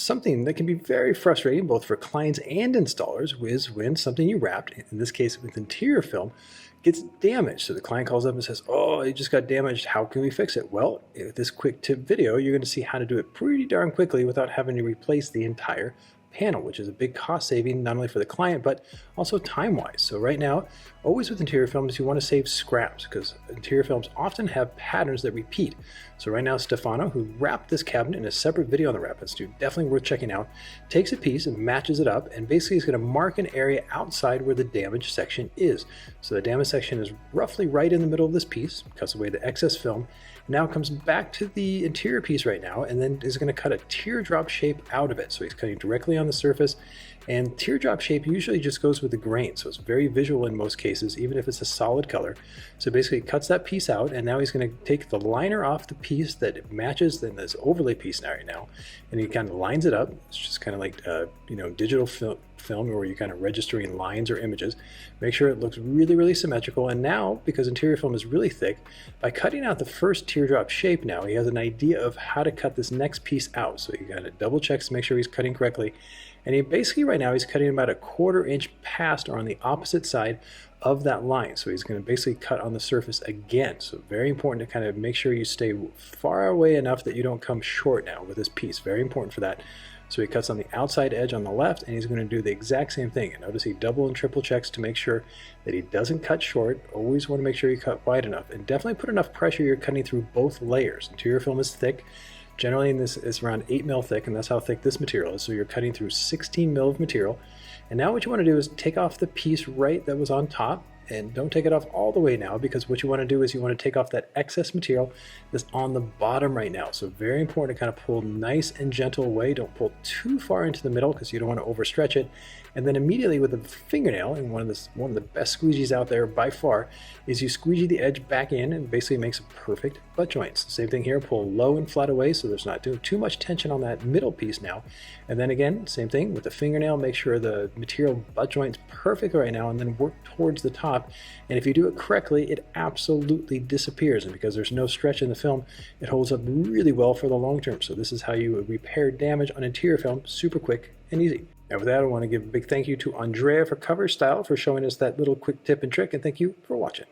Something that can be very frustrating both for clients and installers is when something you wrapped, in this case with interior film, gets damaged. So the client calls up and says, "Oh, it just got damaged. How can we fix it?" Well, with this quick tip video, you're going to see how to do it pretty darn quickly without having to replace the entire panel, which is a big cost saving, not only for the client, but also time-wise. So right now, always with interior films, you want to save scraps because interior films often have patterns that repeat. So right now, Stefano, who wrapped this cabinet in a separate video on the Wrap Institute, definitely worth checking out, takes a piece and matches it up, and basically is going to mark an area outside where the damaged section is. So the damaged section is roughly right in the middle of this piece, cuts away the excess film, now comes back to the interior piece right now, and then is going to cut a teardrop shape out of it. So he's cutting directly on the surface, and teardrop shape usually just goes with the grain, so it's very visual in most cases, even if it's a solid color. So basically he cuts that piece out, and now he's going to take the liner off the piece that matches in this overlay piece now right now, and he kind of lines it up. It's just kind of like digital film where you're kind of registering lines or images. Make sure it looks really symmetrical. And now, because interior film is really thick, by cutting out the first teardrop shape, now he has an idea of how to cut this next piece out. So he kind of double checks to make sure he's cutting correctly. And he basically right now he's cutting about a 1/4 inch past or on the opposite side of that line. So he's going to basically cut on the surface again. So very important to kind of make sure you stay far away enough that you don't come short now with this piece. Very important for that. So he cuts on the outside edge on the left, and he's going to do the exact same thing. And notice he double and triple checks to make sure that he doesn't cut short. Always want to make sure you cut wide enough, and definitely put enough pressure you're cutting through both layers. Interior film is thick. Generally, this is around 8 mil thick, and that's how thick this material is. So you're cutting through 16 mil of material. And now what you want to do is take off the piece right that was on top, and don't take it off all the way now, because what you want to do is you want to take off that excess material that's on the bottom right now. So very important to kind of pull nice and gentle away. Don't pull too far into the middle because you don't want to overstretch it. And then immediately with the fingernail, and one of the best squeegees out there by far, is you squeegee the edge back in and basically makes a perfect butt joints. Same thing here, pull low and flat away so there's not too much tension on that middle piece now. And then again, same thing with the fingernail, make sure the material butt joints perfect right now, and then work towards the top. And if you do it correctly, it absolutely disappears. And because there's no stretch in the film, it holds up really well for the long term. So this is how you repair damage on interior film, super quick and easy. And with that, I want to give a big thank you to Andrea for Cover Style for showing us that little quick tip and trick, and thank you for watching.